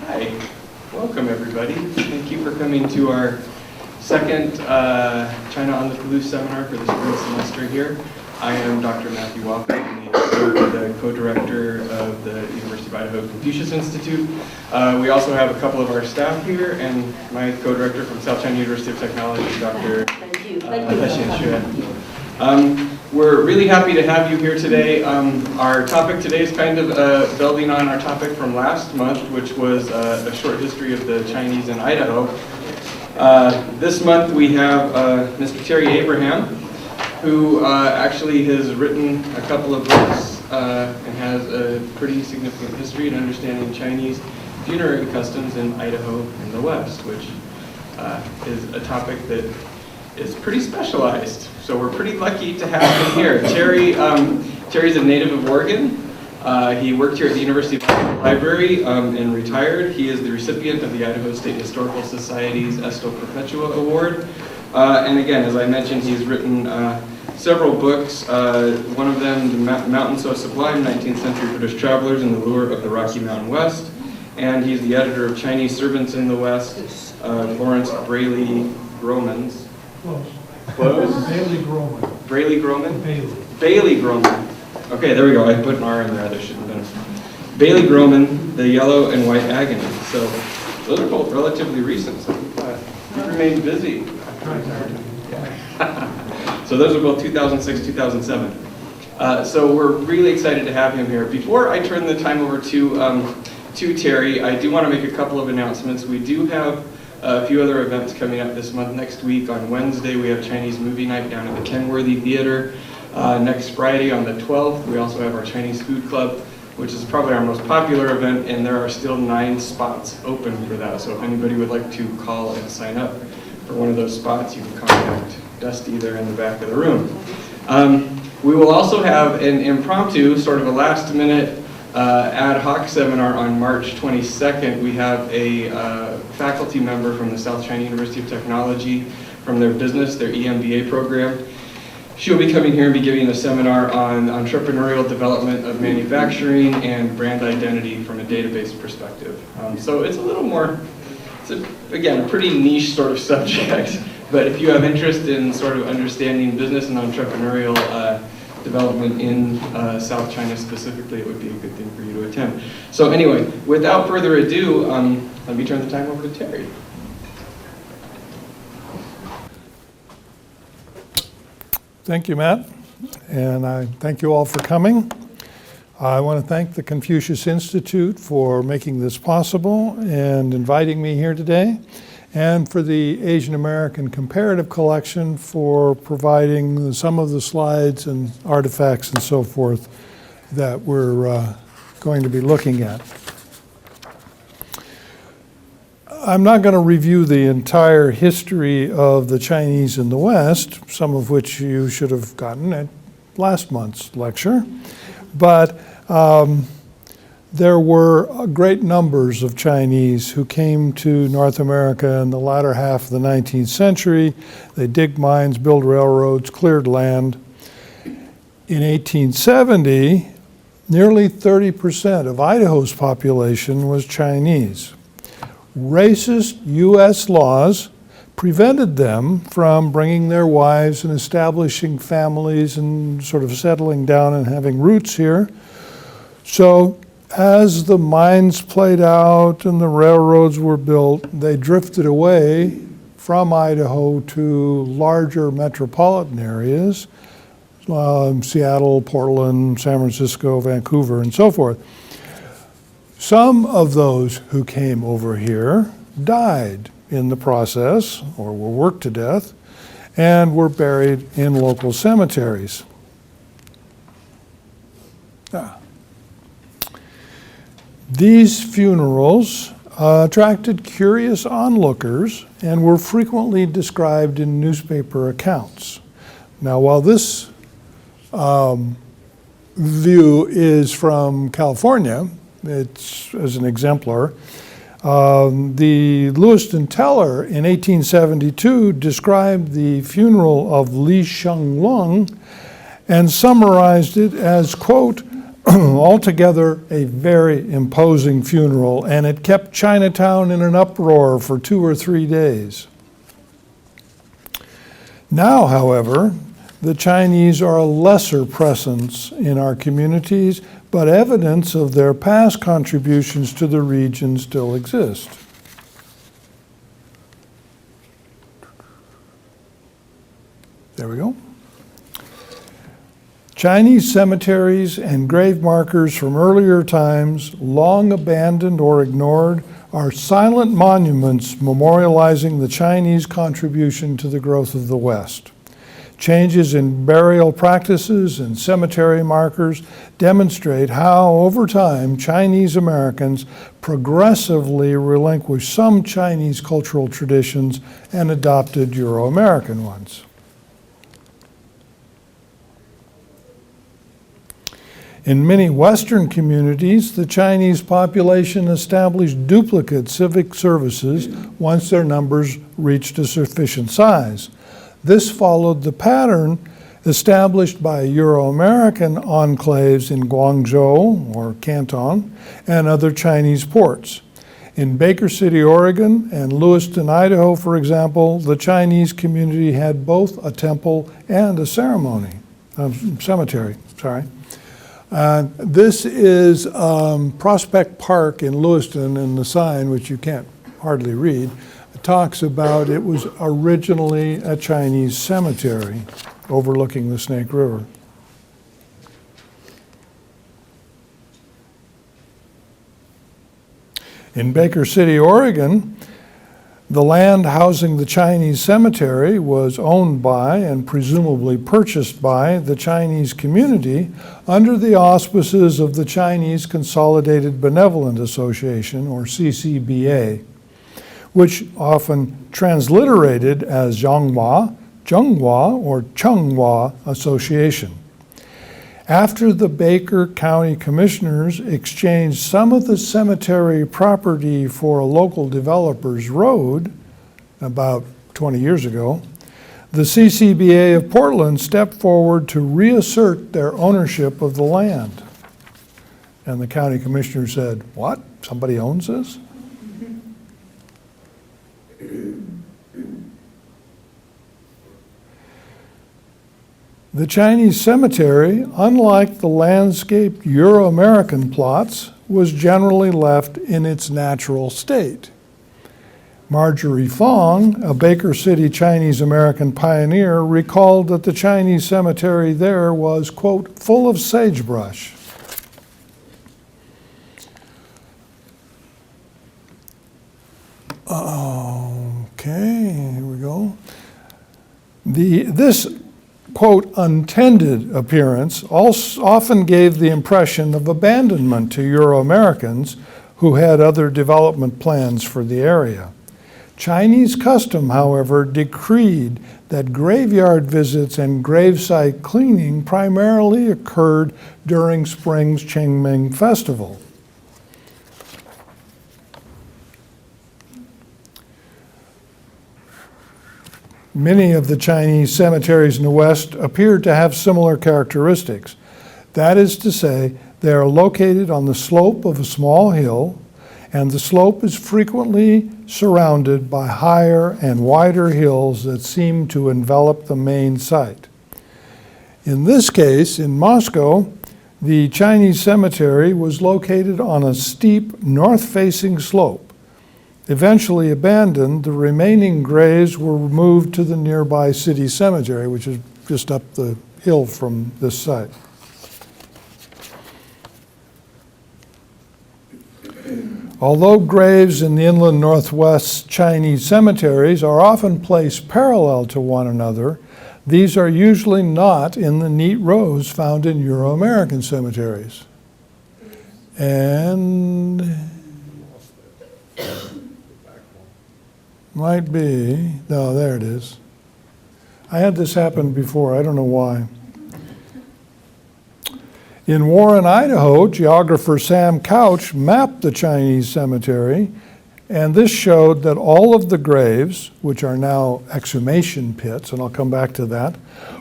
Hi, welcome everybody. Thank you for coming to our second China on the Palouse seminar for the spring semester here. I am Dr. Matthew Walker, the co-director of the University of Idaho Confucius Institute. We also have a couple of our staff here, and my co-director from South China University of Technology, Dr. We're really happy to have you here today. Our topic today is kind of building on our topic from last month, which was a short history of the Chinese in Idaho. This month we have Mr. Terry Abraham, who actually has written a couple of books and has a pretty significant history in understanding Chinese funerary customs in Idaho and the West, which is a topic that is pretty specialized. So we're pretty lucky to have him here. Terry's a native of Oregon. He worked here at the University of Idaho Library and retired. He is the recipient of the Idaho State Historical Society's Esto Perpetua Award. And again, as I mentioned, he's written several books. One of them, The Mountain So Sublime, 19th Century British Travelers and the Lure of the Rocky Mountain West. And he's the editor of Chinese Servants in the West, Lawrence Brayley Groman's. Close. Bailey Groman. Brayley Groman? Bailey. Bailey Groman. Okay, there we go. I put an R in there. There shouldn't have been. Bailey Groman, The Yellow and White Agony. So those are both relatively recent. So you've remained busy. So those are both 2006, 2007. So we're really excited to have him here. Before I turn the time over to Terry, I do want to make a couple of announcements. We do have a few other events coming up this month. Next week on Wednesday, we have Chinese movie night down at the Kenworthy Theater. Next Friday on the 12th, we also have our Chinese Food Club, which is probably our most popular event, and there are still 9 spots open for that. So if anybody would like to call and sign up for one of those spots, you can contact Dusty there in the back of the room. We will also have an impromptu, sort of a last-minute ad hoc seminar on March 22nd. We have a faculty member from the South China University of Technology from their EMBA program. She'll be coming here and be giving a seminar on entrepreneurial development of manufacturing and brand identity from a database perspective. So it's a little more, again, a pretty niche sort of subject, but if you have interest in sort of understanding business and entrepreneurial development in South China specifically, it would be a good thing for you to attend. So anyway, without further ado, let me turn the time over to Terry. Thank you, Matt, and I thank you all for coming. I want to thank the Confucius Institute for making this possible and inviting me here today, and for the Asian American Comparative Collection for providing some of the slides and artifacts and so forth that we're going to be looking at. I'm not going to review the entire history of the Chinese in the West, some of which you should have gotten at last month's lecture, but there were great numbers of Chinese who came to North America in the latter half of the 19th century. They digged mines, built railroads, cleared land. In 1870, nearly 30% of Idaho's population was Chinese. Racist U.S. laws prevented them from bringing their wives and establishing families and sort of settling down and having roots here. So as the mines played out and the railroads were built, they drifted away from Idaho to larger metropolitan areas, Seattle, Portland, San Francisco, Vancouver, and so forth. Some of those who came over here died in the process or were worked to death and were buried in local cemeteries. These funerals attracted curious onlookers and were frequently described in newspaper accounts. Now, while this view is from California, it's as an exemplar, the Lewiston Teller in 1872 described the funeral of Li Shenglong and summarized it as, quote, Altogether, a very imposing funeral, and it kept Chinatown in an uproar for 2 or 3 days. Now, however, the Chinese are a lesser presence in our communities, but evidence of their past contributions to the region still exist. There we go. Chinese cemeteries and grave markers from earlier times, long abandoned or ignored, are silent monuments memorializing the Chinese contribution to the growth of the West. Changes in burial practices and cemetery markers demonstrate how, over time, Chinese Americans progressively relinquished some Chinese cultural traditions and adopted Euro-American ones. In many Western communities, the Chinese population established duplicate civic services once their numbers reached a sufficient size. This followed the pattern established by Euro-American enclaves in Guangzhou, or Canton, and other Chinese ports. In Baker City, Oregon, and Lewiston, Idaho, for example, the Chinese community had both a temple and a cemetery. This is Prospect Park in Lewiston, and the sign, which you can't hardly read, talks about it was originally a Chinese cemetery overlooking the Snake River. In Baker City, Oregon, the land housing the Chinese cemetery was owned by and presumably purchased by the Chinese community under the auspices of the Chinese Consolidated Benevolent Association, or CCBA, which often transliterated as Zhonghua, or Chunghua Association. After the Baker County Commissioners exchanged some of the cemetery property for a local developer's road about 20 years ago, the CCBA of Portland stepped forward to reassert their ownership of the land. And the county commissioner said, "What? Somebody owns this?" The Chinese cemetery, unlike the landscaped Euro-American plots, was generally left in its natural state. Marjorie Fong, a Baker City Chinese-American pioneer, recalled that the Chinese cemetery there was, quote, full of sagebrush. Okay, here we go. This quote, untended appearance often gave the impression of abandonment to Euro-Americans who had other development plans for the area. Chinese custom, however, decreed that graveyard visits and gravesite cleaning primarily occurred during spring's Qingming festival. Many of the Chinese cemeteries in the West appear to have similar characteristics. That is to say, they are located on the slope of a small hill, and the slope is frequently surrounded by higher and wider hills that seem to envelop the main site. In this case, in Moscow, the Chinese cemetery was located on a steep north-facing slope. Eventually abandoned, the remaining graves were moved to the nearby city cemetery, which is just up the hill from this site. Although graves in the inland northwest Chinese cemeteries are often placed parallel to one another, these are usually not in the neat rows found in Euro-American cemeteries. And might be, no, there it is. I had this happen before, I don't know why. In Warren, Idaho, geographer Sam Couch mapped the Chinese cemetery, and this showed that all of the graves, which are now exhumation pits, and I'll come back to that,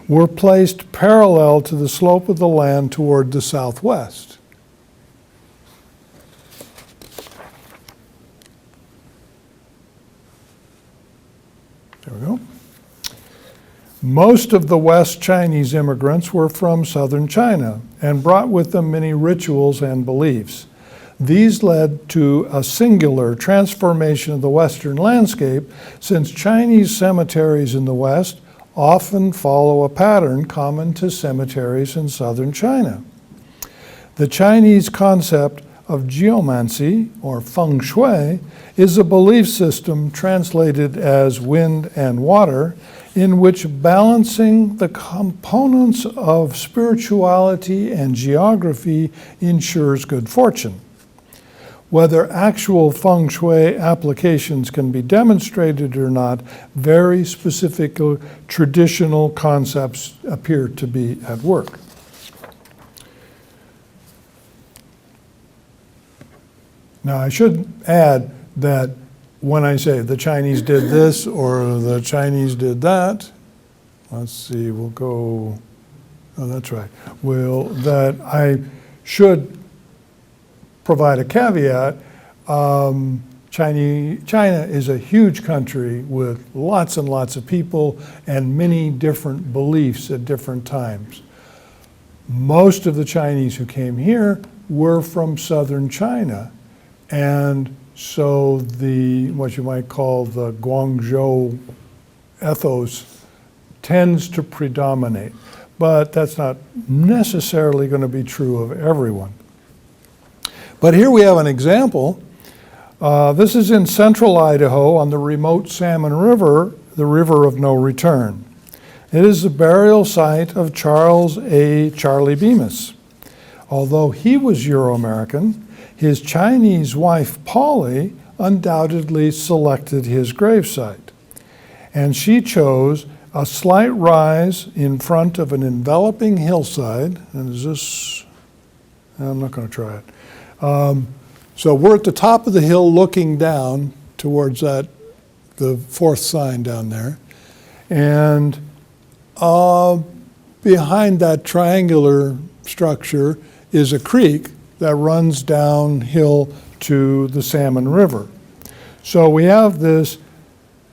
were placed parallel to the slope of the land toward the southwest. There we go. Most of the West Chinese immigrants were from southern China and brought with them many rituals and beliefs. These led to a singular transformation of the Western landscape, since Chinese cemeteries in the West often follow a pattern common to cemeteries in southern China. The Chinese concept of geomancy, or fengshui, is a belief system translated as wind and water, in which balancing the components of spirituality and geography ensures good fortune. Whether actual feng shui applications can be demonstrated or not, very specific traditional concepts appear to be at work. Now, I should add that when I say the Chinese did this or the Chinese did that, let's see, we'll go, oh, that's right. That I should provide a caveat. China is a huge country with lots and lots of people and many different beliefs at different times. Most of the Chinese who came here were from southern China. And so what you might call the Guangzhou ethos tends to predominate. But that's not necessarily going to be true of everyone. But here we have an example. This is in central Idaho on the remote Salmon River, the River of No Return. It is the burial site of Charles A. Charlie Bemis. Although he was Euro-American, his Chinese wife, Polly, undoubtedly selected his gravesite. And she chose a slight rise in front of an enveloping hillside. And is this, I'm not going to try it. So we're at the top of the hill looking down towards the fourth sign down there. And behind that triangular structure is a creek that runs downhill to the Salmon River. So we have this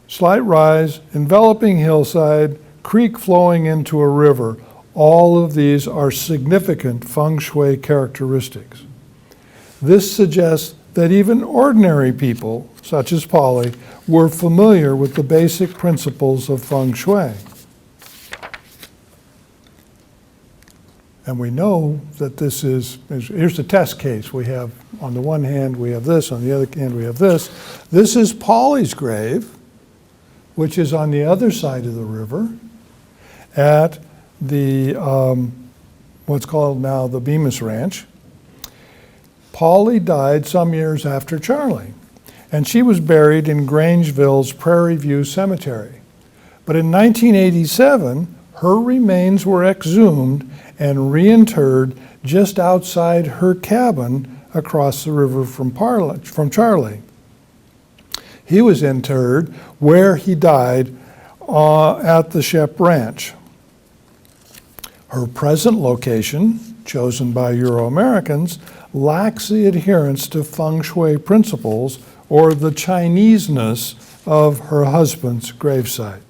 slight rise, enveloping hillside, creek flowing into a river. All of these are significant feng shui characteristics. This suggests that even ordinary people, such as Polly, were familiar with the basic principles of feng shui. And we know that this here's the test case. We have, on the one hand, we have this, on the other hand, we have this. This is Polly's grave, which is on the other side of the river at the, what's called now the Bemis Ranch. Polly died some years after Charlie, and she was buried in Grangeville's Prairie View Cemetery. But in 1987, her remains were exhumed and reinterred just outside her cabin across the river from Charlie. He was interred where he died at the Shep Ranch. Her present location, chosen by Euro-Americans, lacks the adherence to feng shui principles or the Chineseness of her husband's gravesite.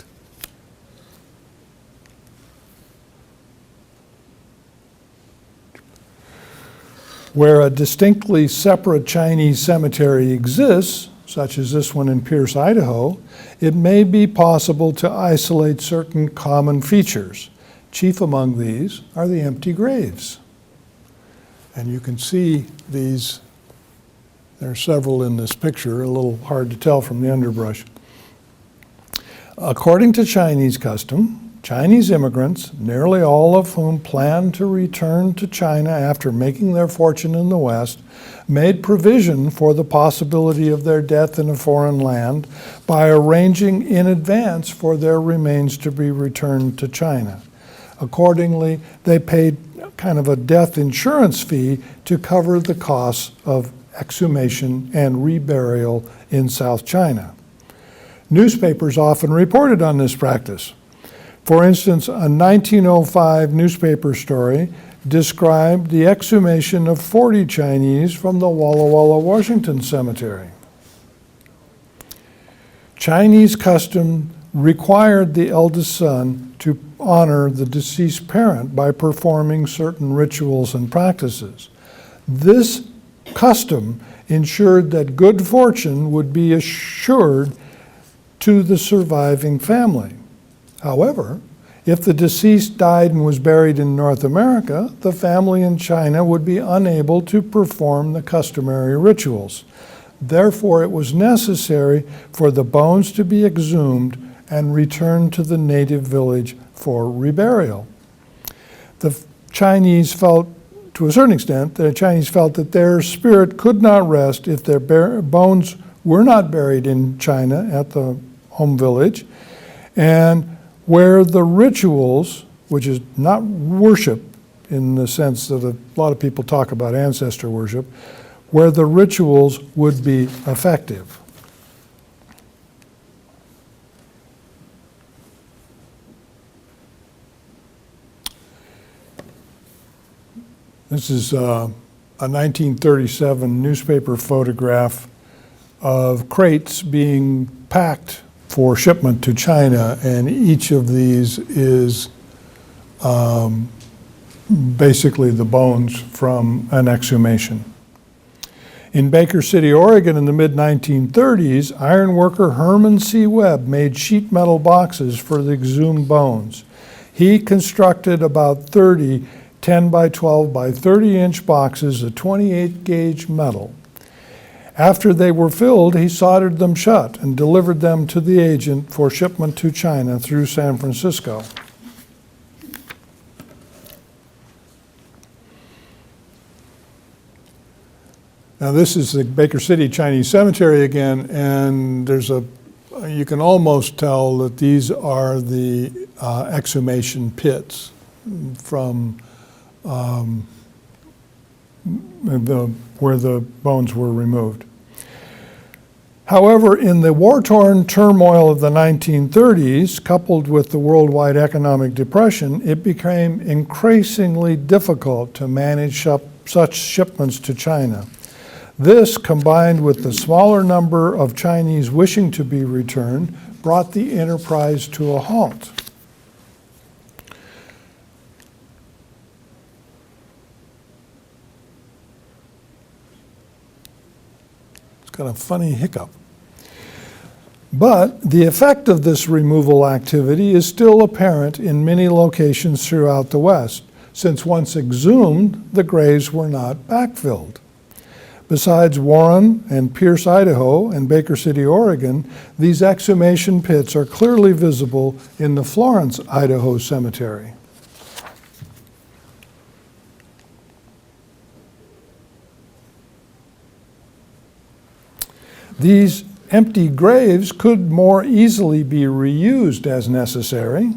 Where a distinctly separate Chinese cemetery exists, such as this one in Pierce, Idaho, it may be possible to isolate certain common features. Chief among these are the empty graves. And you can see these, there are several in this picture, a little hard to tell from the underbrush. According to Chinese custom, Chinese immigrants, nearly all of whom planned to return to China after making their fortune in the West, made provision for the possibility of their death in a foreign land by arranging in advance for their remains to be returned to China. Accordingly, they paid kind of a death insurance fee to cover the costs of exhumation and reburial in South China. Newspapers often reported on this practice. For instance, a 1905 newspaper story described the exhumation of 40 Chinese from the Walla Walla, Washington cemetery. Chinese custom required the eldest son to honor the deceased parent by performing certain rituals and practices. This custom ensured that good fortune would be assured to the surviving family. However, if the deceased died and was buried in North America, the family in China would be unable to perform the customary rituals. Therefore, it was necessary for the bones to be exhumed and returned to the native village for reburial. The Chinese felt, to a certain extent, the Chinese felt that their spirit could not rest if their bones were not buried in China at the home village, and where the rituals, which is not worship in the sense that a lot of people talk about ancestor worship, where the rituals would be effective. This is a 1937 newspaper photograph of crates being packed for shipment to China, and each of these is basically the bones from an exhumation. In Baker City, Oregon in the mid-1930s, ironworker Herman C. Webb made sheet metal boxes for the exhumed bones. He constructed about 30 10 by 12 by 30-inch boxes of 28-gauge metal. After they were filled, he soldered them shut and delivered them to the agent for shipment to China through San Francisco. Now this is the Baker City Chinese Cemetery again, and you can almost tell that these are the exhumation pits from where the bones were removed. However, in the war-torn turmoil of the 1930s, coupled with the worldwide economic depression, it became increasingly difficult to manage such shipments to China. This, combined with the smaller number of Chinese wishing to be returned, brought the enterprise to a halt. It's got a funny hiccup. But the effect of this removal activity is still apparent in many locations throughout the West, since once exhumed, the graves were not backfilled. Besides Warren and Pierce, Idaho, and Baker City, Oregon, these exhumation pits are clearly visible in the Florence, Idaho cemetery. These empty graves could more easily be reused as necessary.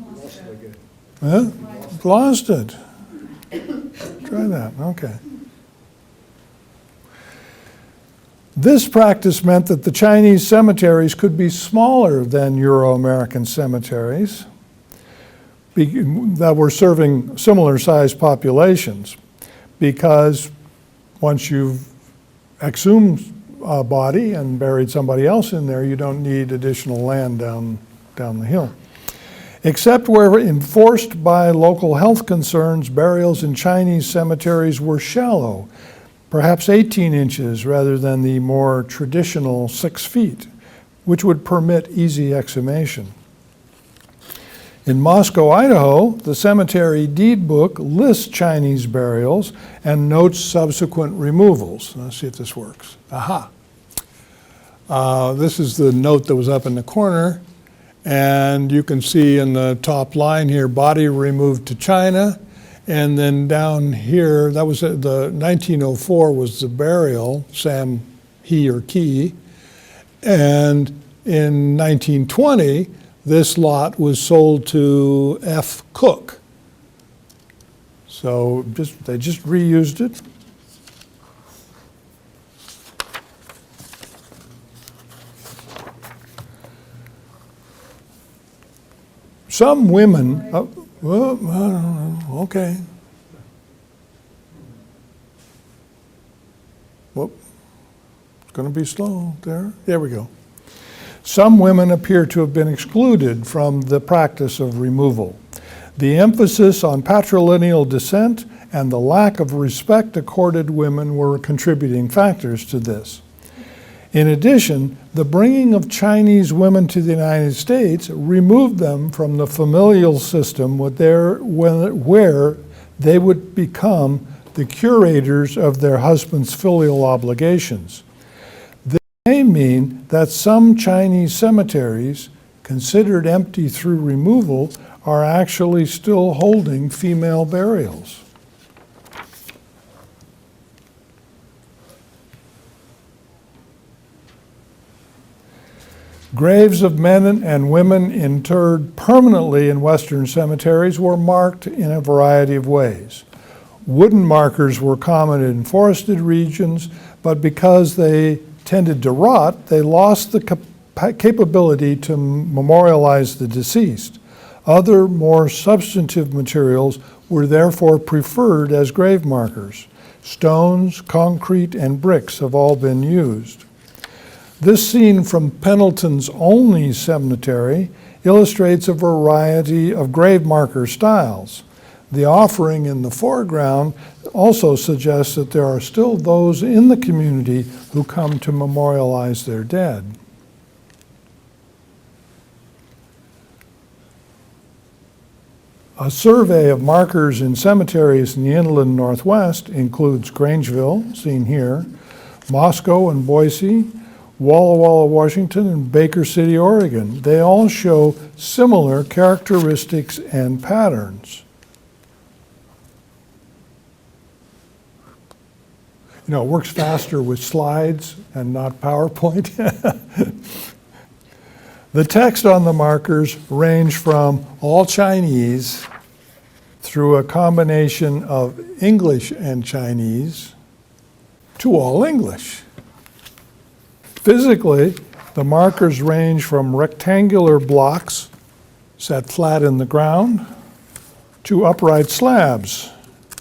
Lost it. Try that, okay. This practice meant that the Chinese cemeteries could be smaller than Euro-American cemeteries that were serving similar-sized populations, because once you've exhumed a body and buried somebody else in there, you don't need additional land down the hill. Except where enforced by local health concerns, burials in Chinese cemeteries were shallow, perhaps 18 inches rather than the more traditional 6 feet, which would permit easy exhumation. In Moscow, Idaho, the cemetery deed book lists Chinese burials and notes subsequent removals. Let's see if this works. Aha. This is the note that was up in the corner, and you can see in the top line here, body removed to China. And then down here, that was the 1904 was the burial, Sam He or Key. And in 1920, this lot was sold to F. Cook. So they just reused it. Some women, well, I don't know, okay. Whoop, it's going to be slow there. There we go. Some women appear to have been excluded from the practice of removal. The emphasis on patrilineal descent and the lack of respect accorded women were contributing factors to this. In addition, the bringing of Chinese women to the United States removed them from the familial system where they would become the curators of their husband's filial obligations. This may mean that some Chinese cemeteries, considered empty through removal, are actually still holding female burials. Graves of men and women interred permanently in Western cemeteries were marked in a variety of ways. Wooden markers were common in forested regions, but because they tended to rot, they lost the capability to memorialize the deceased. Other, more substantive materials were therefore preferred as grave markers. Stones, concrete, and bricks have all been used. This scene from Pendleton's Olney Cemetery illustrates a variety of grave marker styles. The offering in the foreground also suggests that there are still those in the community who come to memorialize their dead. A survey of markers in cemeteries in the inland Northwest includes Grangeville, seen here, Moscow and Boise, Walla Walla, Washington, and Baker City, Oregon. They all show similar characteristics and patterns. You know, it works faster with slides and not PowerPoint. The text on the markers range from all Chinese through a combination of English and Chinese to all English. Physically, the markers range from rectangular blocks set flat in the ground to upright slabs,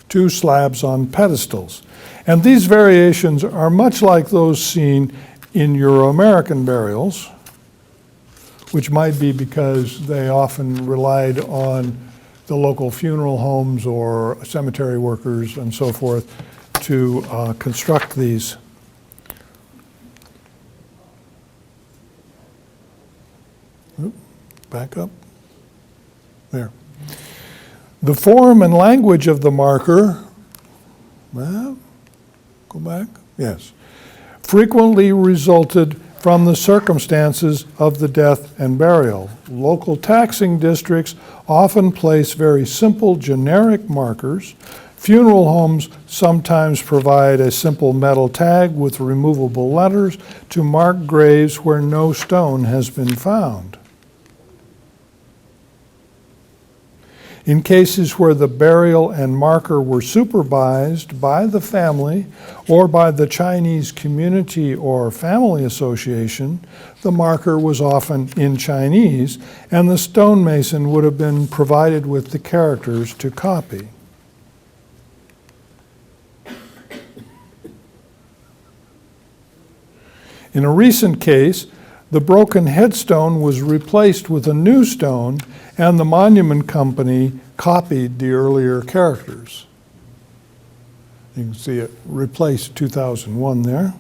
2 slabs on pedestals. And these variations are much like those seen in Euro-American burials, which might be because they often relied on the local funeral homes or cemetery workers and so forth to construct these. Back up. There. The form and language of the marker, well, go back, yes, frequently resulted from the circumstances of the death and burial. Local taxing districts often place very simple generic markers. Funeral homes sometimes provide a simple metal tag with removable letters to mark graves where no stone has been found. In cases where the burial and marker were supervised by the family or by the Chinese community or family association, the marker was often in Chinese, and the stonemason would have been provided with the characters to copy. In a recent case, the broken headstone was replaced with a new stone, and the monument company copied the earlier characters. You can see it replaced 2001 there.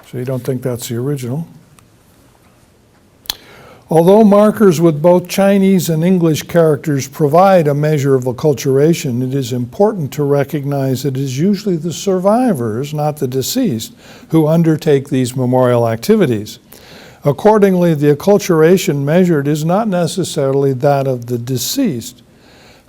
So you don't think that's the original. Although markers with both Chinese and English characters provide a measure of acculturation, it is important to recognize that it is usually the survivors, not the deceased, who undertake these memorial activities. Accordingly, the acculturation measured is not necessarily that of the deceased.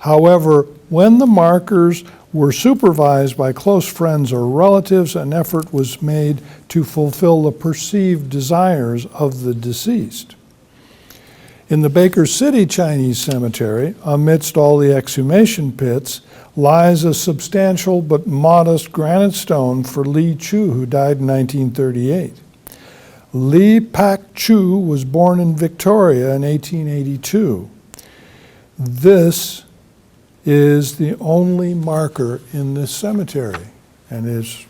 However, when the markers were supervised by close friends or relatives, an effort was made to fulfill the perceived desires of the deceased. In the Baker City Chinese Cemetery, amidst all the exhumation pits, lies a substantial but modest granite stone for Li Chu, who died in 1938. Li Pak Chu was born in Victoria in 1882. This is the only marker in this cemetery and is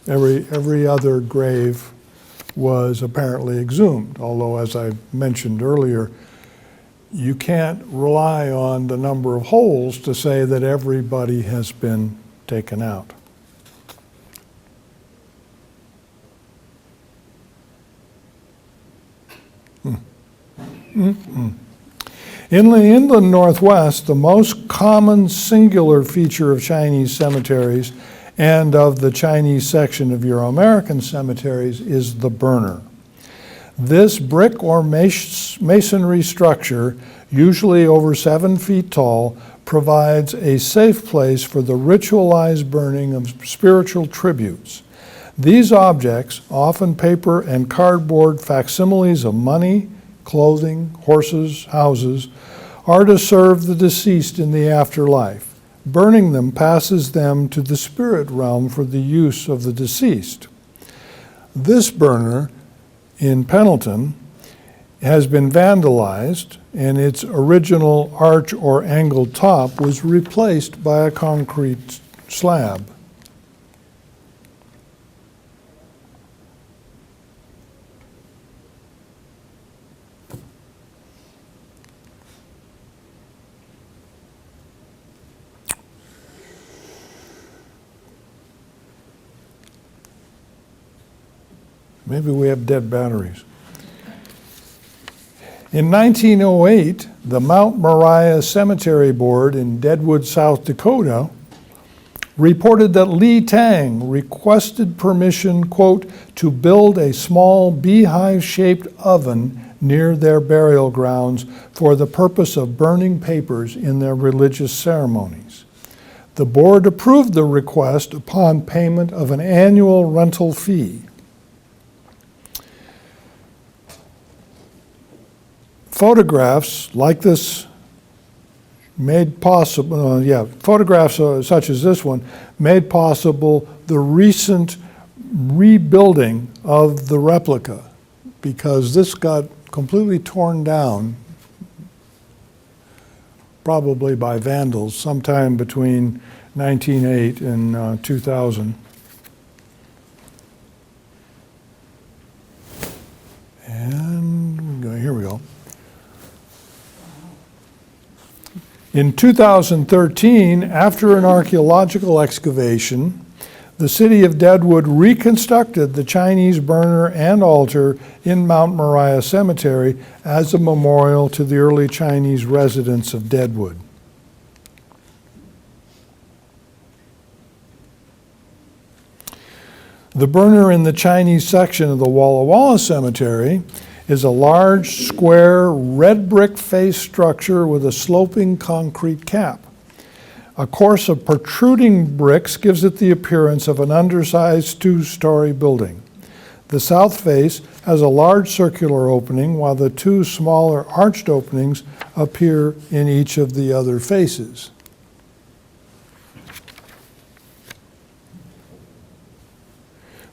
Every other grave was apparently exhumed, although, as I mentioned earlier, you can't rely on the number of holes to say that everybody has been taken out. In the inland Northwest, the most common singular feature of Chinese cemeteries and of the Chinese section of Euro-American cemeteries is the burner. This brick or masonry structure, usually over 7 feet tall, provides a safe place for the ritualized burning of spiritual tributes. These objects, often paper and cardboard facsimiles of money, clothing, horses, houses, are to serve the deceased in the afterlife. Burning them passes them to the spirit realm for the use of the deceased. This burner in Pendleton has been vandalized, and its original arch or angled top was replaced by a concrete slab. Maybe we have dead batteries. In 1908, the Mount Moriah Cemetery Board in Deadwood, South Dakota, reported that Lee Tang requested permission, quote, to build a small beehive-shaped oven near their burial grounds for the purpose of burning papers in their religious ceremonies. The board approved the request upon payment of an annual rental fee. Photographs like this made possible, photographs such as this one made possible the recent rebuilding of the replica, because this got completely torn down, probably by vandals, sometime between 1908 and 2000. And here we go. In 2013, after an archaeological excavation, the city of Deadwood reconstructed the Chinese burner and altar in Mount Moriah Cemetery as a memorial to the early Chinese residents of Deadwood. The burner in the Chinese section of the Walla Walla Cemetery is a large, square, red brick face structure with a sloping concrete cap. A course of protruding bricks gives it the appearance of an undersized 2-story building. The south face has a large circular opening, while the 2 smaller arched openings appear in each of the other faces.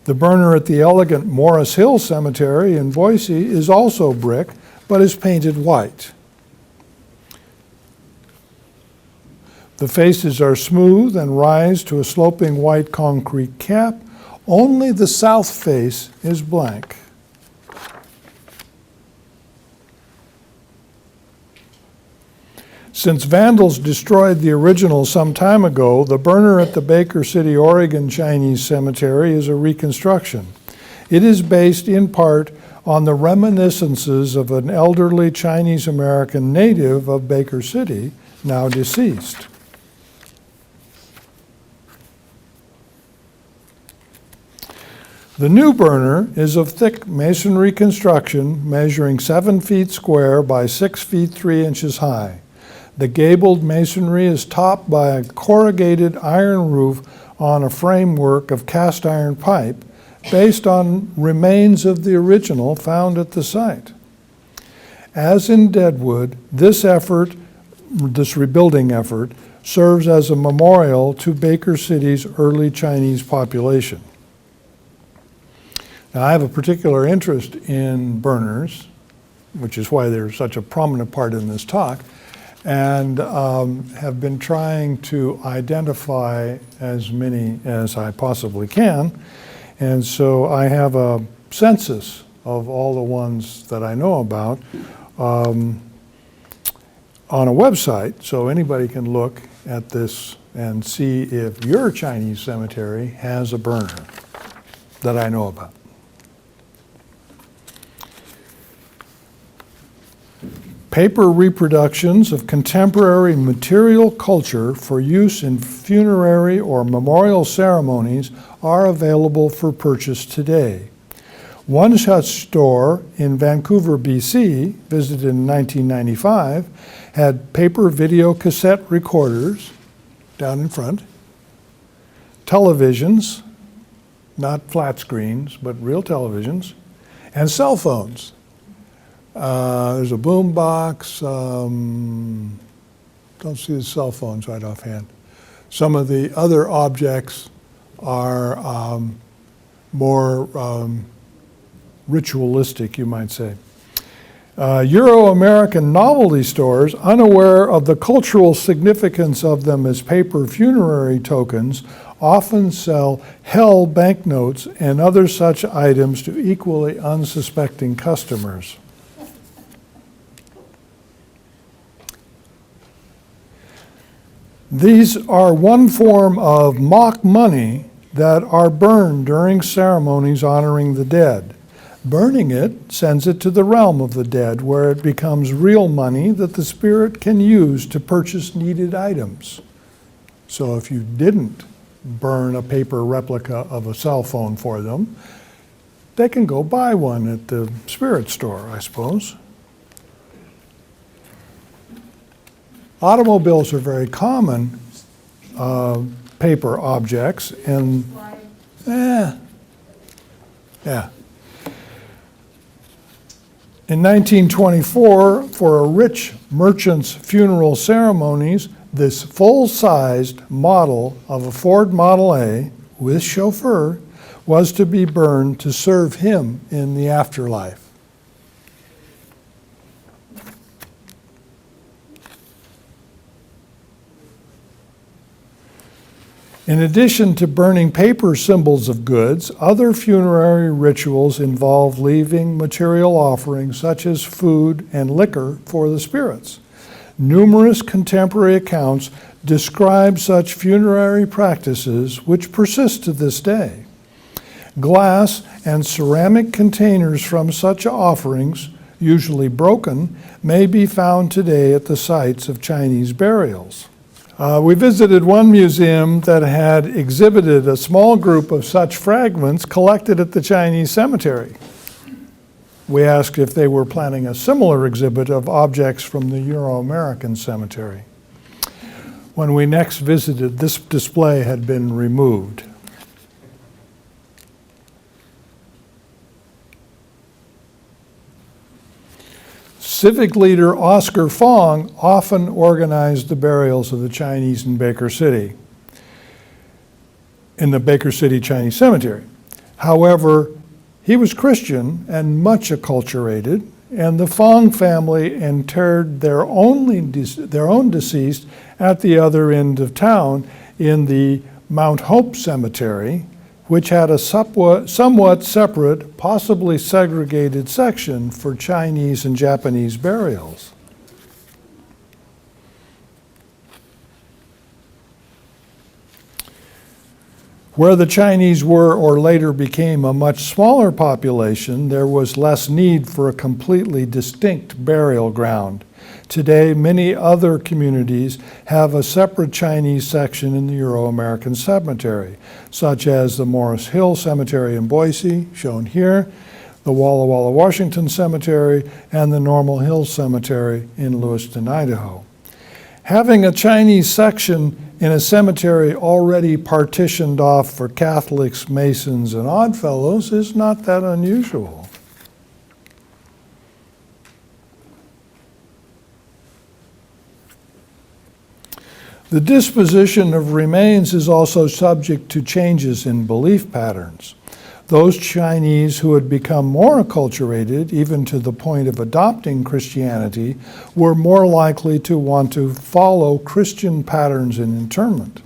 The burner at the elegant Morris Hill Cemetery in Boise is also brick, but is painted white. The faces are smooth and rise to a sloping white concrete cap. Only the south face is blank. Since vandals destroyed the original some time ago, the burner at the Baker City, Oregon Chinese Cemetery is a reconstruction. It is based in part on the reminiscences of an elderly Chinese American native of Baker City, now deceased. The new burner is of thick masonry construction, measuring 7 feet square by 6 feet 3 inches high. The gabled masonry is topped by a corrugated iron roof on a framework of cast iron pipe based on remains of the original found at the site. As in Deadwood, this rebuilding effort, serves as a memorial to Baker City's early Chinese population. Now, I have a particular interest in burners, which is why they're such a prominent part in this talk, and have been trying to identify as many as I possibly can. And so I have a census of all the ones that I know about on a website, so anybody can look at this and see if your Chinese cemetery has a burner that I know about. Paper reproductions of contemporary material culture for use in funerary or memorial ceremonies are available for purchase today. One such store in Vancouver, BC, visited in 1995, had paper video cassette recorders down in front, televisions, not flat screens, but real televisions, and cell phones. There's a boom box. Don't see the cell phones right offhand. Some of the other objects are more ritualistic, you might say. Euro-American novelty stores, unaware of the cultural significance of them as paper funerary tokens, often sell hell banknotes and other such items to equally unsuspecting customers. These are one form of mock money that are burned during ceremonies honoring the dead. Burning it sends it to the realm of the dead, where it becomes real money that the spirit can use to purchase needed items. So if you didn't burn a paper replica of a cell phone for them, they can go buy one at the spirit store, I suppose. Automobiles are very common paper objects, and In 1924, for a rich merchant's funeral ceremonies, this full-sized model of a Ford Model A with chauffeur was to be burned to serve him in the afterlife. In addition to burning paper symbols of goods, other funerary rituals involve leaving material offerings such as food and liquor for the spirits. Numerous contemporary accounts describe such funerary practices which persist to this day. Glass and ceramic containers from such offerings, usually broken, may be found today at the sites of Chinese burials. We visited one museum that had exhibited a small group of such fragments collected at the Chinese cemetery. We asked if they were planning a similar exhibit of objects from the Euro-American cemetery. When we next visited, this display had been removed. Civic leader Oscar Fong often organized the burials of the Chinese in Baker City, in the Baker City Chinese Cemetery. However, he was Christian and much acculturated, and the Fong family interred their own deceased at the other end of town in the Mount Hope Cemetery, which had a somewhat separate, possibly segregated section for Chinese and Japanese burials. Where the Chinese were or later became a much smaller population, there was less need for a completely distinct burial ground. Today, many other communities have a separate Chinese section in the Euro-American Cemetery, such as the Morris Hill Cemetery in Boise, shown here, the Walla Walla, Washington Cemetery, and the Normal Hill Cemetery in Lewiston, Idaho. Having a Chinese section in a cemetery already partitioned off for Catholics, Masons, and Oddfellows is not that unusual. The disposition of remains is also subject to changes in belief patterns. Those Chinese who had become more acculturated, even to the point of adopting Christianity, were more likely to want to follow Christian patterns in interment.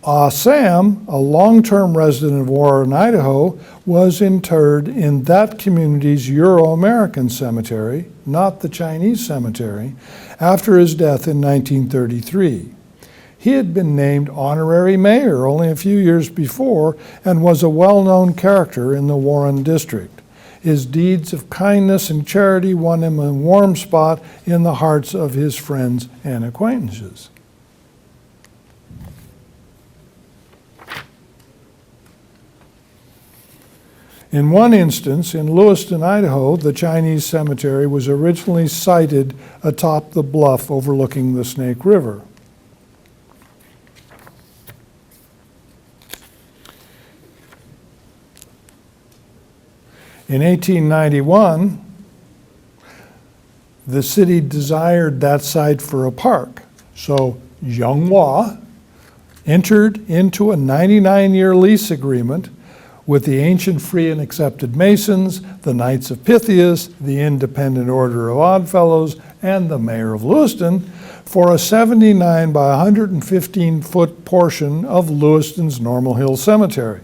Sam, a long-term resident of Warren, Idaho, was interred in that community's Euro-American cemetery, not the Chinese cemetery, after his death in 1933. He had been named honorary mayor only a few years before and was a well-known character in the Warren district. His deeds of kindness and charity won him a warm spot in the hearts of his friends and acquaintances. In one instance, in Lewiston, Idaho, the Chinese cemetery was originally sited atop the bluff overlooking the Snake River. In 1891, the city desired that site for a park, so Zhonghua entered into a 99-year lease agreement with the ancient free and accepted Masons, the Knights of Pythias, the Independent Order of Oddfellows, and the Mayor of Lewiston for a 79 by 115-foot portion of Lewiston's Normal Hill Cemetery.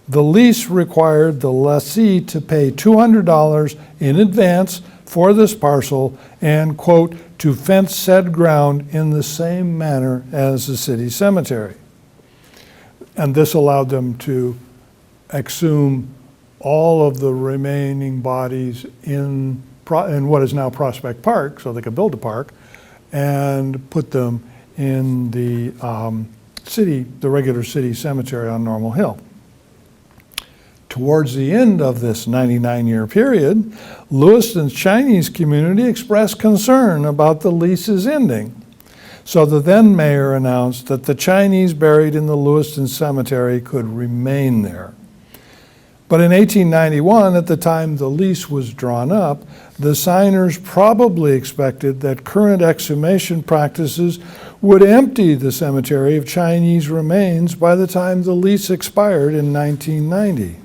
The lease required the lessee to pay $200 in advance for this parcel and, quote, to fence said ground in the same manner as the city cemetery. And this allowed them to exhume all of the remaining bodies in what is now Prospect Park, so they could build a park, and put them in the the regular city cemetery on Normal Hill. Towards the end of this 99-year period, Lewiston's Chinese community expressed concern about the lease's ending. So the then mayor announced that the Chinese buried in the Lewiston cemetery could remain there. But in 1891, at the time the lease was drawn up, the signers probably expected that current exhumation practices would empty the cemetery of Chinese remains by the time the lease expired in 1990.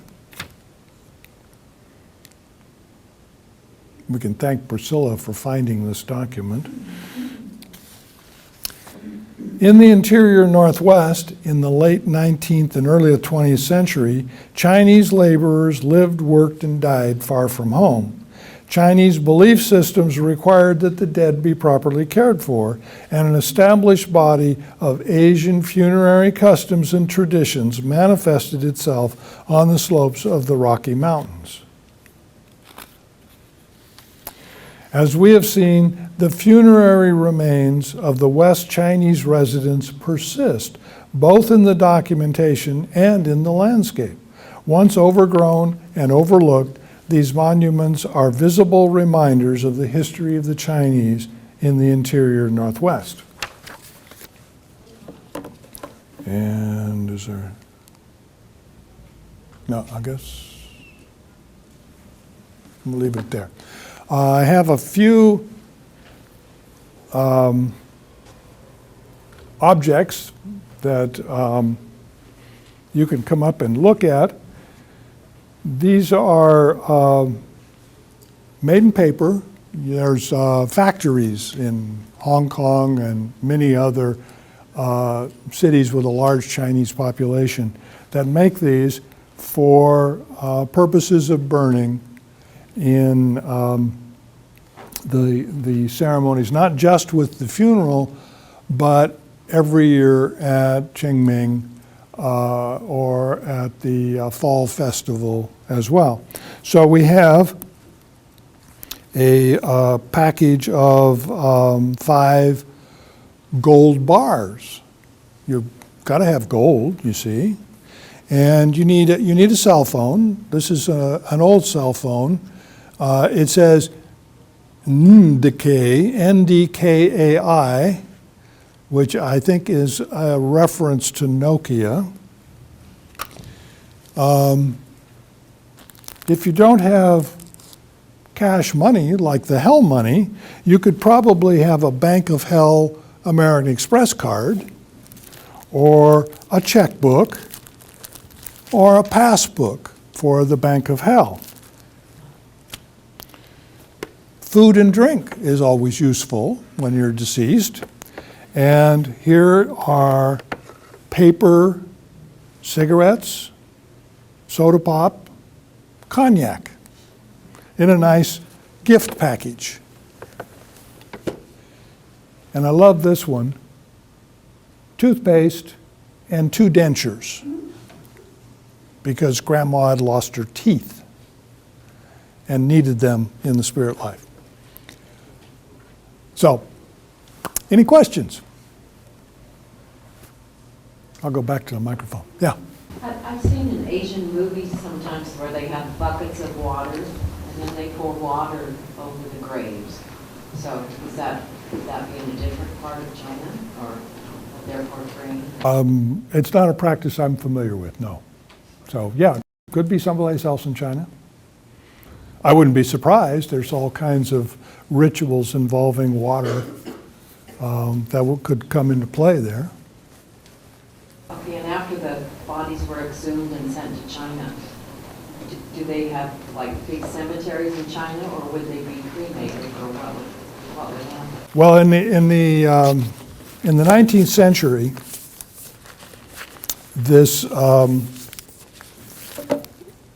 We can thank Priscilla for finding this document. In the interior Northwest, in the late 19th and early 20th century, Chinese laborers lived, worked, and died far from home. Chinese belief systems required that the dead be properly cared for, and an established body of Asian funerary customs and traditions manifested itself on the slopes of the Rocky Mountains. As we have seen, the funerary remains of the West Chinese residents persist, both in the documentation and in the landscape. Once overgrown and overlooked, these monuments are visible reminders of the history of the Chinese in the interior Northwest. And is there? No, I guess I'm gonna leave it there. I have a few objects that you can come up and look at. These are made in paper. There's factories in Hong Kong and many other cities with a large Chinese population that make these for purposes of burning in the ceremonies, not just with the funeral, but every year at Qingming or at the fall festival as well. So we have a package of 5 gold bars. You've got to have gold, you see, and you need a cell phone. This is an old cell phone. It says NDKI, N-D-K-A-I, which I think is a reference to Nokia. If you don't have cash money, like the Hell money, you could probably have a Bank of Hell American Express card, or a checkbook, or a passbook for the Bank of Hell. Food and drink is always useful when you're deceased. And here are paper, cigarettes, soda pop, cognac in a nice gift package. And I love this one, toothpaste and 2 dentures, because Grandma had lost her teeth and needed them in the spirit life. So, any questions? I'll go back to the microphone. Yeah. I've seen in Asian movies sometimes where they have buckets of water and then they pour water over the graves. So is that in a different part of China or what they're portraying? It's not a practice I'm familiar with, no. So yeah, could be someplace else in China. I wouldn't be surprised. There's all kinds of rituals involving water that could come into play there. Okay, and after the bodies were exhumed and sent to China, do they have like big cemeteries in China, or would they be cremated, or what would happen? Well, in the 19th century, this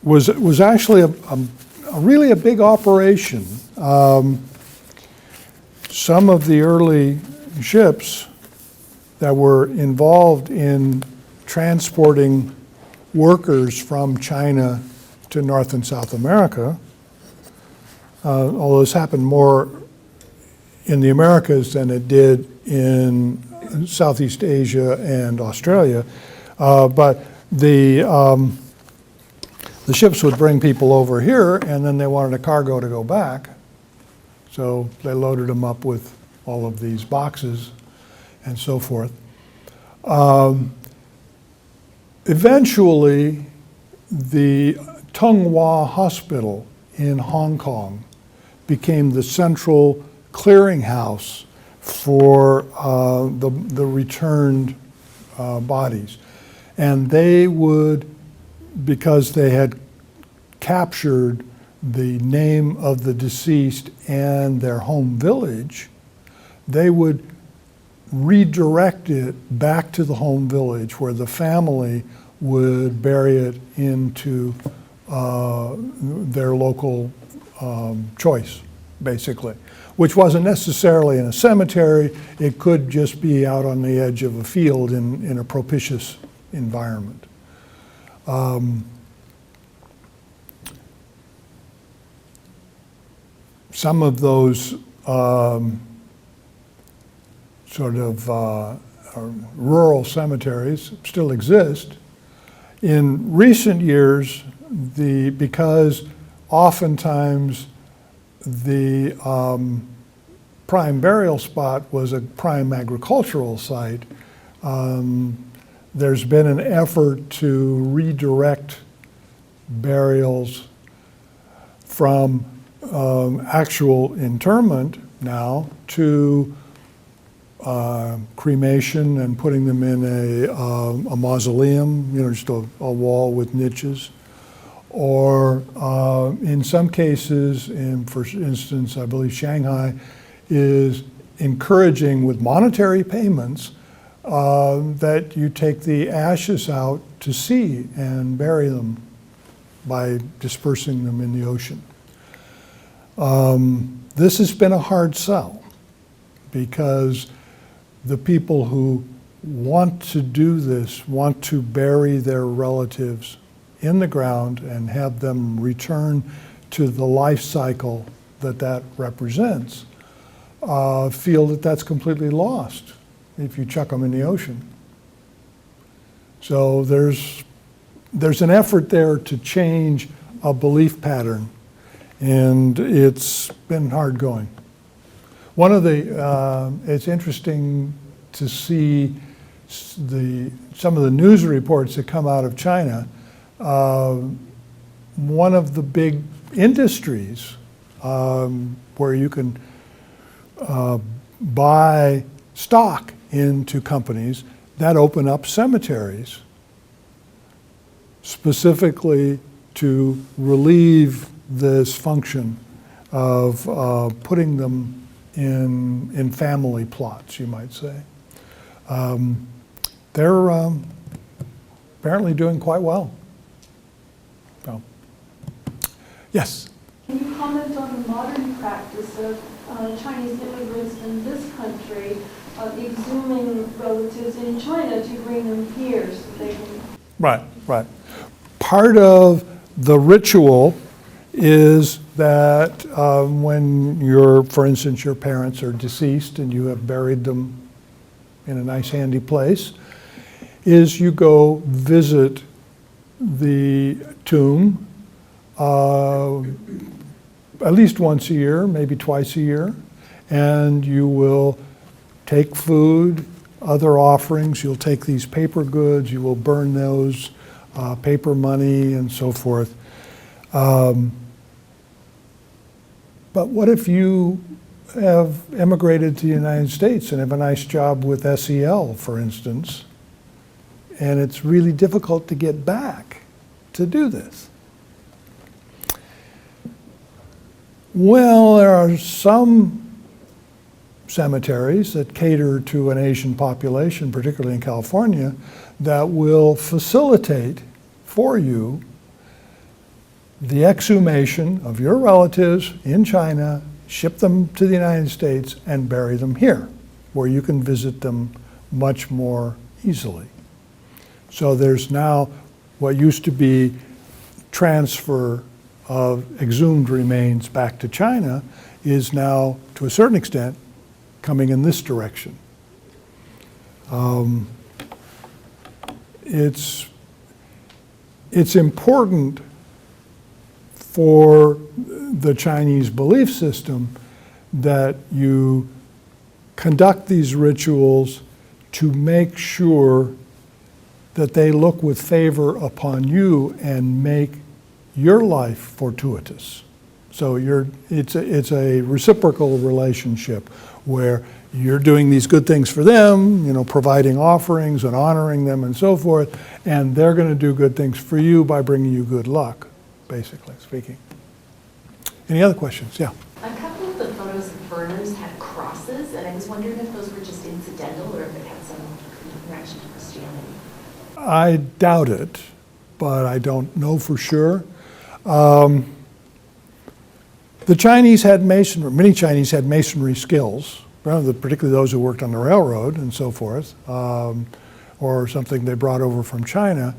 was actually really a big operation. Some of the early ships that were involved in transporting workers from China to North and South America, although this happened more in the Americas than it did in Southeast Asia and Australia, but the ships would bring people over here, and then they wanted a cargo to go back, so they loaded them up with all of these boxes and so forth. Eventually, the Tung Hua Hospital in Hong Kong became the central clearinghouse for the returned bodies. And they would, because they had captured the name of the deceased and their home village, they would redirect it back to the home village where the family would bury it into their local choice, basically, which wasn't necessarily in a cemetery. It could just be out on the edge of a field in a propitious environment. Some of those sort of rural cemeteries still exist. In recent years, because oftentimes the prime burial spot was a prime agricultural site, there's been an effort to redirect burials from actual interment now to cremation and putting them in a mausoleum, just a wall with niches. Or in some cases, for instance, I believe Shanghai is encouraging with monetary payments that you take the ashes out to sea and bury them by dispersing them in the ocean. This has been a hard sell because the people who want to do this want to bury their relatives in the ground and have them return to the life cycle that represents, feel that that's completely lost if you chuck them in the ocean. So there's an effort there to change a belief pattern, and it's been hard going. One of it's interesting to see some of the news reports that come out of China. One of the big industries where you can buy stock into companies that open up cemeteries specifically to relieve this function of putting them in family plots, you might say. they're apparently doing quite well. So, yes? Can you comment on the modern practice of Chinese immigrants in this country of exhuming relatives in China to bring them here so they can... Right, right. Part of the ritual is that when for instance, your parents are deceased and you have buried them in a nice handy place, is you go visit the tomb at least once a year, maybe twice a year, and you will take food, other offerings, you'll take these paper goods, you will burn those, paper money and so forth. But what if you have emigrated to the United States and have a nice job with SEL, for instance, and it's really difficult to get back to do this? Well, there are some cemeteries that cater to an Asian population, particularly in California, that will facilitate for you the exhumation of your relatives in China, ship them to the United States, and bury them here, where you can visit them much more easily. So there's now what used to be transfer of exhumed remains back to China is now, to a certain extent, coming in this direction. It's important for the Chinese belief system that you conduct these rituals to make sure that they look with favor upon you and make your life fortuitous. So it's a reciprocal relationship where you're doing these good things for them, providing offerings and honoring them and so forth, and they're going to do good things for you by bringing you good luck, basically speaking. Any other questions? Yeah. A couple of the photos of burners had crosses, and I was wondering if those were just incidental or if it had some connection to Christianity. I doubt it, but I don't know for sure. The Chinese had masonry, many Chinese had masonry skills, particularly those who worked on the railroad and so forth, or something they brought over from China.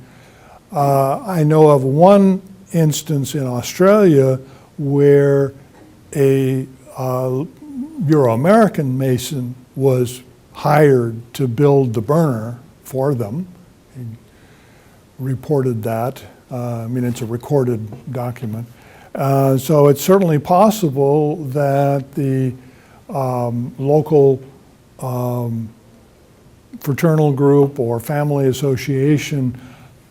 I know of one instance in Australia where a Euro-American mason was hired to build the burner for them. He reported that. It's a recorded document. So it's certainly possible that the local fraternal group or family association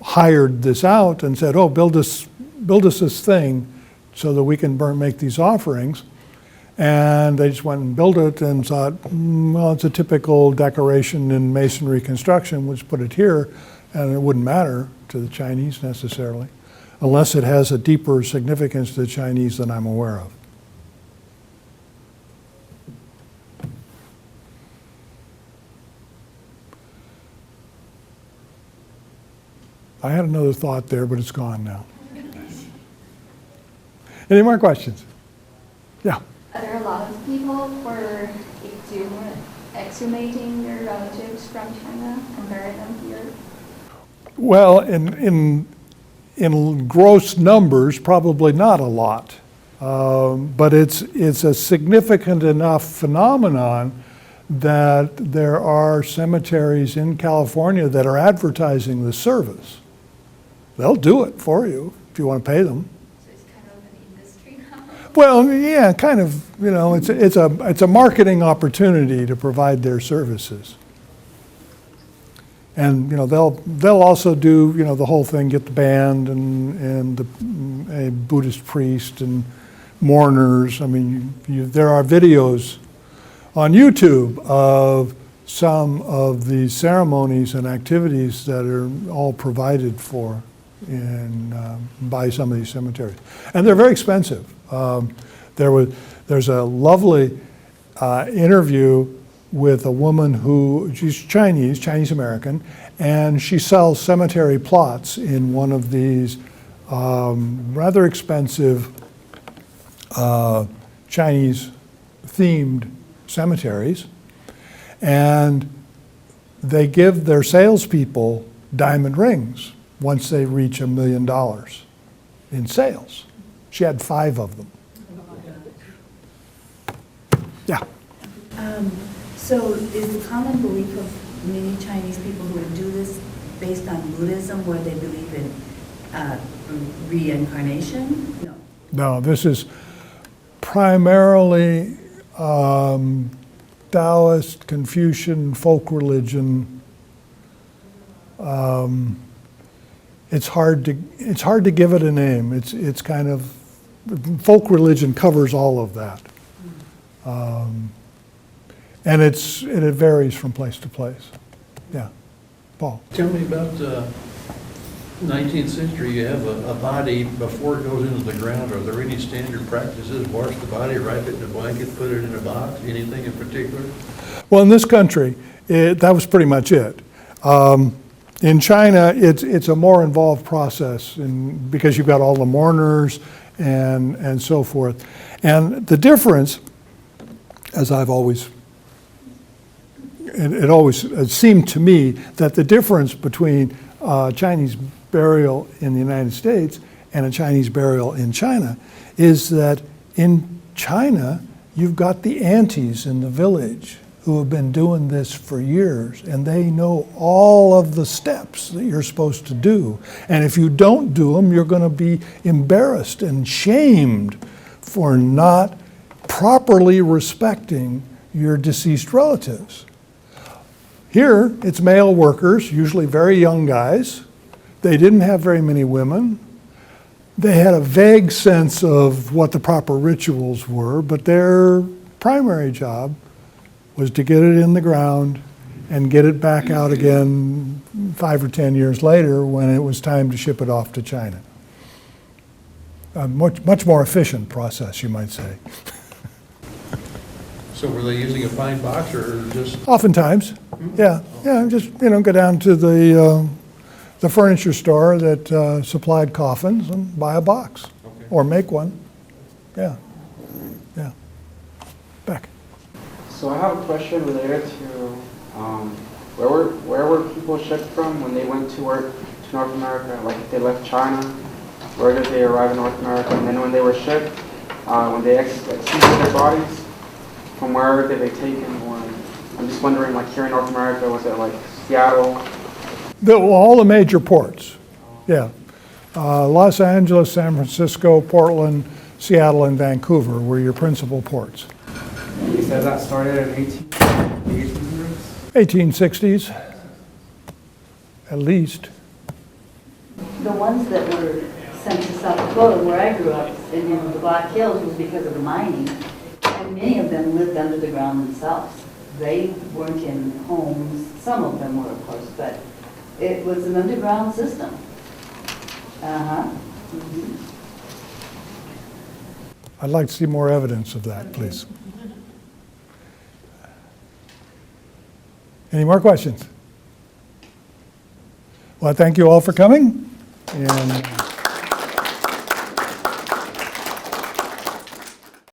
hired this out and said, oh, build us this thing so that we can make these offerings. And they just went and built it and thought, well, it's a typical decoration in masonry construction, let's put it here, and it wouldn't matter to the Chinese necessarily, unless it has a deeper significance to the Chinese than I'm aware of. I had another thought there, but it's gone now. Any more questions? Yeah. Are there a lot of people for exhumating their relatives from China and bury them here? Well, in gross numbers, probably not a lot. But it's a significant enough phenomenon that there are cemeteries in California that are advertising the service. They'll do it for you if you want to pay them. So it's kind of an industry now? Well, yeah, kind of, it's a marketing opportunity to provide their services. And they'll also do the whole thing, get the band and a Buddhist priest and mourners. I mean, there are videos on YouTube of some of the ceremonies and activities that are all provided for by some of these cemeteries, and they're very expensive. There's a lovely interview with a woman she's Chinese American, and she sells cemetery plots in one of these rather expensive Chinese themed cemeteries. And they give their salespeople diamond rings once they reach $1 million in sales. She had 5 of them. Yeah. So is the common belief of many Chinese people who would do this based on Buddhism, where they believe in reincarnation? No. No, this is primarily Taoist, Confucian, folk religion. It's hard to give it a name. It's kind of, folk religion covers all of that. And it varies from place to place. Yeah. Paul? Tell me about the 19th century. You have a body before it goes into the ground. Are there any standard practices? Wash the body, wrap it in a blanket, put it in a box? Anything in particular? Well, in this country, that was pretty much it. In China, it's a more involved process because you've got all the mourners and so forth. And the difference, as I've always, it always seemed to me that the difference between Chinese burial in the United States and a Chinese burial in China is that in China, you've got the aunties in the village who have been doing this for years, and they know all of the steps that you're supposed to do. And if you don't do them, you're going to be embarrassed and shamed for not properly respecting your deceased relatives. Here, it's male workers, usually very young guys. They didn't have very many women. They had a vague sense of what the proper rituals were, but their primary job was to get it in the ground and get it back out again 5 or 10 years later when it was time to ship it off to China. A much more efficient process, you might say. So were they using a pine box or just? Oftentimes, yeah, just go down to the furniture store that supplied coffins and buy a box, Okay. or make one. Yeah. Beck. So I have a question related to where were people shipped from when they went to work to North America? Like if they left China, where did they arrive in North America? And then when they were shipped, when they exhumed their bodies, from where did they take them? Or I'm just wondering, like here in North America, was it like Seattle? All the major ports, yeah. Los Angeles, San Francisco, Portland, Seattle, and Vancouver were your principal ports. You said that started in 1800s? 1860s, at least. The ones that were sent to South Dakota, where I grew up, in the Black Hills, was because of the mining. And many of them lived under the ground themselves. They weren't in homes. Some of them were, of course, but it was an underground system. Mm-hmm. I'd like to see more evidence of that, please. Any more questions? Well, thank you all for coming. And